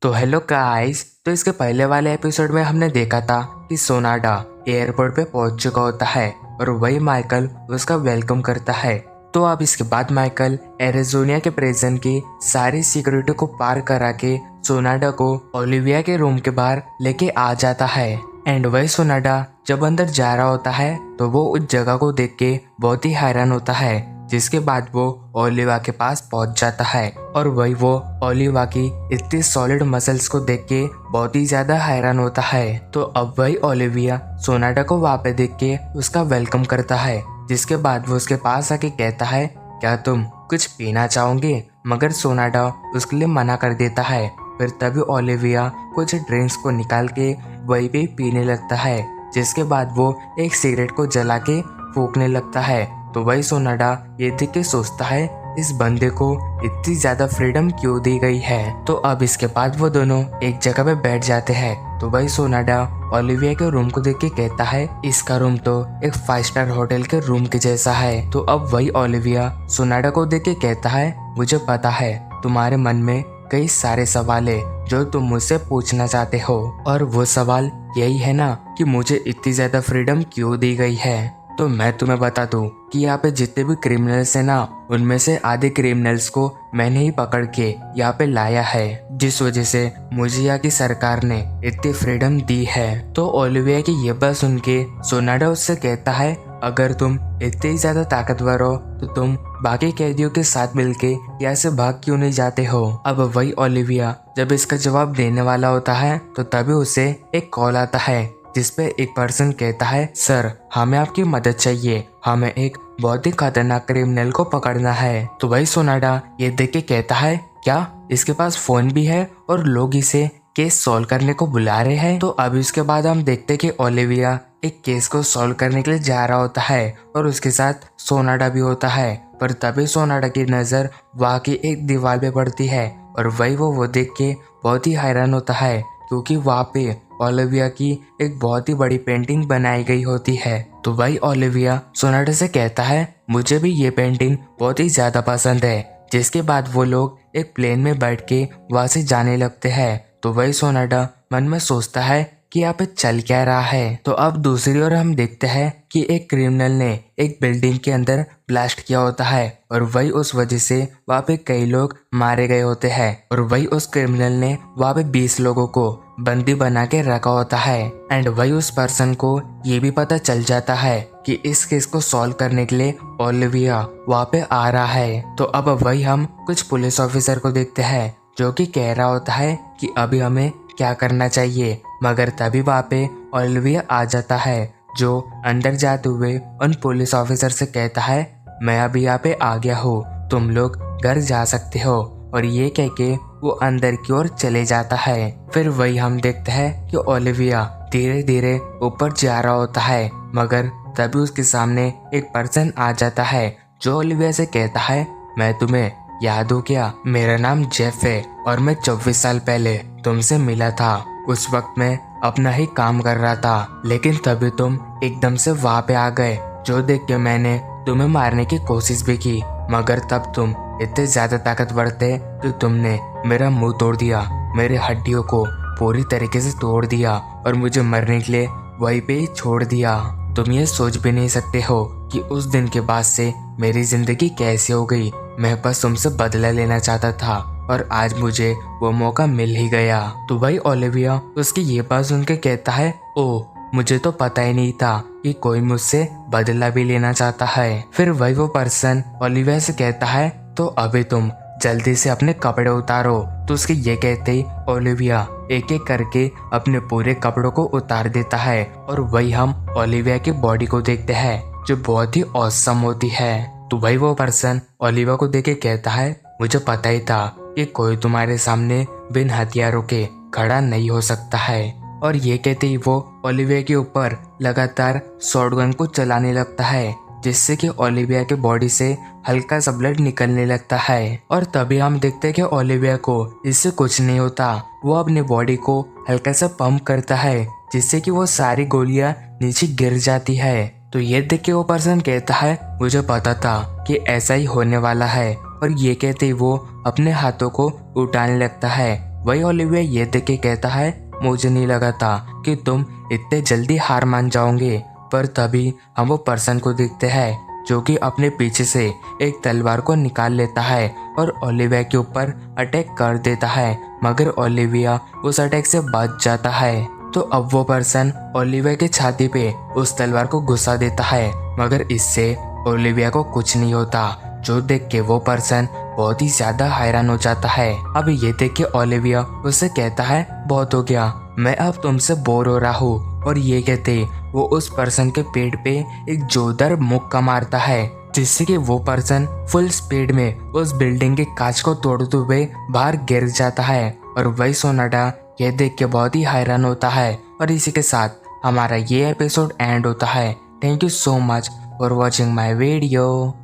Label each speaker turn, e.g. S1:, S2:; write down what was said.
S1: तो hello guys. तो इसके पहले वाले एपिसोड में हमने देखा था कि सोनाडा एयरपोर्ट पे पहुंच चुका होता है और वही माइकल उसका वेलकम करता है। तो अब इसके बाद माइकल एरिज़ोना के प्रिजन की सारी सिक्योरिटी को पार करा के सोनाडा को ओलिविया के रूम के बाहर लेके आ जाता है। एंड वही सोनाडा जब अंदर जा रहा होता है तो वो उस जगह को देख के बहुत ही हैरान होता है, जिसके बाद वो ओलिवा के पास पहुंच जाता है और वही वो ओलिवा की इतनी सॉलिड मसल्स को देख के बहुत ही ज्यादा हैरान होता है। तो अब वही ओलिविया सोनाडा को वहां पे देख के उसका वेलकम करता है, जिसके बाद वो उसके पास आके कहता है, क्या तुम कुछ पीना चाहोगे? मगर सोनाडा उसके लिए मना कर देता है। फिर तभी ओलिविया कुछ ड्रिंक्स को निकाल के वही पे पीने लगता है, जिसके बाद वो एक सिगरेट को जला के फूकने लगता है। तो वही सोनाडा ये देख के सोचता है, इस बंदे को इतनी ज्यादा फ्रीडम क्यों दी गई है। तो अब इसके बाद वो दोनों एक जगह पे बैठ जाते हैं। तो वही सोनाडा ओलिविया के रूम को देख के कहता है, इसका रूम तो एक 5 स्टार होटल के रूम के जैसा है। तो अब वही ओलिविया सोनाडा को देख के कहता है, मुझे पता है तुम्हारे मन में कई सारे सवाल है जो तुम मुझसे पूछना चाहते हो, और वो सवाल यही है ना कि मुझे इतनी ज्यादा फ्रीडम क्यों दी गई है। तो मैं तुम्हें बता दूं कि यहाँ पे जितने भी क्रिमिनल्स हैं ना, उनमें से आधे क्रिमिनल्स को मैंने ही पकड़ के यहाँ पे लाया है, जिस वजह से मुझे यहाँ की सरकार ने इतनी फ्रीडम दी है। तो ओलिविया की ये बात सुन के सोनाडा उससे कहता है, अगर तुम इतने ज्यादा ताकतवर हो तो तुम बाकी कैदियों के साथ मिलके यहाँ से भाग क्यों नहीं जाते हो। अब वही ओलिविया जब इसका जवाब देने वाला होता है तो तभी उसे एक कॉल आता है, जिसपे एक पर्सन कहता है, सर हमें आपकी मदद चाहिए, हमें एक बहुत ही खतरनाक क्रिमिनल को पकड़ना है। तो वही सोनाडा ये देख के कहता है, क्या इसके पास फोन भी है और लोग इसे केस सॉल्व करने को बुला रहे हैं। तो अभी उसके बाद हम देखते कि ओलिविया एक केस को सॉल्व करने के लिए जा रहा होता है और उसके साथ सोनाडा भी होता है। पर तभी सोनाडा की नजर वहाँ की एक दीवार पे पड़ती है और वही वो देख के बहुत ही हैरान होता है, क्योंकि वहाँ पे ओलिविया की एक बहुत ही बड़ी पेंटिंग बनाई गई होती है। तो वही ओलिविया सोनाडा से कहता है, मुझे भी ये पेंटिंग बहुत ही ज्यादा पसंद है। जिसके बाद वो लोग एक प्लेन में बैठ के वहां से जाने लगते हैं। तो वही सोनाडा मन में सोचता है कि यहाँ पे चल क्या रहा है। तो अब दूसरी ओर हम देखते हैं कि एक क्रिमिनल ने एक बिल्डिंग के अंदर ब्लास्ट किया होता है और वही उस वजह से वहाँ पे कई लोग मारे गए होते हैं और वही उस क्रिमिनल ने वहाँ पे 20 लोगों को बंदी बना के रखा होता है। एंड वही उस पर्सन को ये भी पता चल जाता है कि इस केस को सॉल्व करने के लिए ओलिविया वहाँ पे आ रहा है। तो अब वही हम कुछ पुलिस ऑफिसर को देखते हैं जो कि कह रहा होता है कि अभी हमें क्या करना चाहिए। मगर तभी वहाँ पे ओलिविया आ जाता है, जो अंदर जाते हुए उन पुलिस ऑफिसर से कहता है, मैं अभी यहाँ पे आ गया हूँ, तुम लोग घर जा सकते हो। और ये कह के वो अंदर की ओर चले जाता है। फिर वही हम देखते हैं कि ओलिविया धीरे धीरे ऊपर जा रहा होता है, मगर तभी उसके सामने एक पर्सन आ जाता है जो ओलिविया से कहता है, मैं तुम्हें याद हो क्या? मेरा नाम जेफ है और मैं 24 साल पहले तुमसे मिला था। उस वक्त मैं अपना ही काम कर रहा था, लेकिन तभी तुम एकदम से वहाँ पे आ गए, जो देख के मैंने तुम्हें मारने की कोशिश भी की, मगर तब तुम इतने ज्यादा ताकतवर थे कि तुमने मेरा मुंह तोड़ दिया, मेरे हड्डियों को पूरी तरीके से तोड़ दिया और मुझे मरने के लिए वहीं पे ही छोड़ दिया। तुम ये सोच भी नहीं सकते हो कि उस दिन के बाद से मेरी जिंदगी कैसे हो गई। मैं बस तुमसे बदला लेना चाहता था और आज मुझे वो मौका मिल ही गया। तो वही ओलिविया उसकी ये बात सुन के कहता है, ओ मुझे तो पता ही नहीं था कि कोई मुझसे बदला भी लेना चाहता है। फिर वही वो पर्सन ओलिविया से कहता है, तो अभी तुम जल्दी से अपने कपड़े उतारो। तो उसके ये कहते ही ओलिविया एक एक करके अपने पूरे कपड़ों को उतार देता है और वही हम ओलिविया की बॉडी को देखते हैं, जो बहुत ही औसम होती है। तो वही वो पर्सन ओलिविया को देख के कहता है, मुझे पता ही था कि कोई तुम्हारे सामने बिन हथियारों के खड़ा नहीं हो सकता है। और ये कहते ही वो ओलिविया के ऊपर लगातार शॉटगन को चलाने लगता है, जिससे कि ओलिविया के बॉडी से हल्का सा ब्लड निकलने लगता है। और तभी हम देखते हैं कि ओलिविया को इससे कुछ नहीं होता। वो अपने बॉडी को हल्का सा पंप करता है, जिससे कि वो सारी गोलियां नीचे गिर जाती है। तो ये देख के वो पर्सन कहता है, मुझे पता था कि ऐसा ही होने वाला है। और ये कहते ही वो अपने हाथों को उठाने लगता है, वही ओलिविया ये देख के कहता है, मुझे नहीं लगा था कि तुम इतने जल्दी हार मान जाओगे। पर तभी हम वो पर्सन को देखते हैं जो कि अपने पीछे से एक तलवार को निकाल लेता है और ओलिविया के ऊपर अटैक कर देता है, मगर ओलिविया उस अटैक से बच जाता है। तो अब वो पर्सन ओलिविया के छाती पे उस तलवार को घुसा देता है, मगर इससे ओलिविया को कुछ नहीं होता, जो देख के वो पर्सन बहुत ही ज्यादा हैरान हो जाता है। अब ये देख के ओलिविया उससे कहता है, बहुत हो गया, मैं अब तुमसे बोर हो रहा हूँ। और ये कहते वो उस पर्सन के पेट पे एक जोरदार मुक्का मारता है, जिससे कि वो पर्सन फुल स्पीड में उस बिल्डिंग के कांच को तोड़ते हुए बाहर गिर जाता है। और वही सोनाडा ये देख के बहुत ही हैरान होता है। और इसी के साथ हमारा ये एपिसोड एंड होता है। Thank you so much for watching my video.